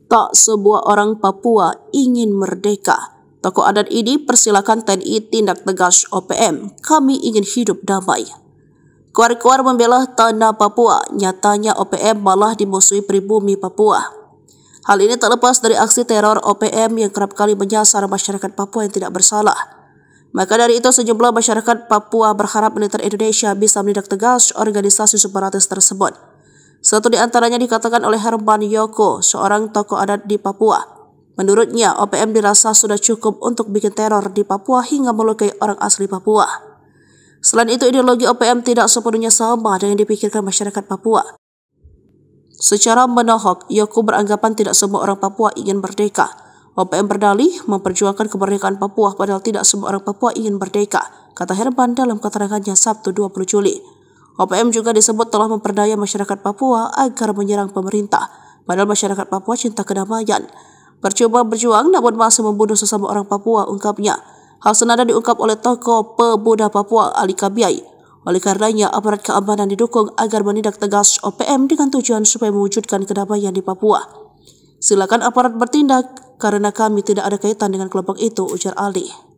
Tak sebuah orang Papua ingin merdeka. Tokoh adat ini persilakan TNI tindak tegas OPM. Kami ingin hidup damai. Kuar-kuar membela tanah Papua. Nyatanya OPM malah dimusuhi pribumi Papua. Hal ini tak lepas dari aksi teror OPM yang kerap kali menyasar masyarakat Papua yang tidak bersalah. Maka dari itu sejumlah masyarakat Papua berharap militer Indonesia bisa menindak tegas organisasi separatis tersebut. Satu di antaranya dikatakan oleh Herman Yoko, seorang tokoh adat di Papua. Menurutnya, OPM dirasa sudah cukup untuk bikin teror di Papua hingga melukai orang asli Papua. Selain itu, ideologi OPM tidak sepenuhnya sama dengan dipikirkan masyarakat Papua. Secara menohok, Yoko beranggapan tidak semua orang Papua ingin merdeka. OPM berdalih memperjuangkan kemerdekaan Papua padahal tidak semua orang Papua ingin merdeka, kata Herman dalam keterangannya Sabtu 20 Juli. OPM juga disebut telah memperdaya masyarakat Papua agar menyerang pemerintah, padahal masyarakat Papua cinta kedamaian. Percuma berjuang namun masih membunuh sesama orang Papua, ungkapnya. Hal senada diungkap oleh tokoh pemuda Papua Ali Kabiai. Oleh karenanya, aparat keamanan didukung agar menindak tegas OPM dengan tujuan supaya mewujudkan kedamaian di Papua. Silakan aparat bertindak karena kami tidak ada kaitan dengan kelompok itu, ujar Ali.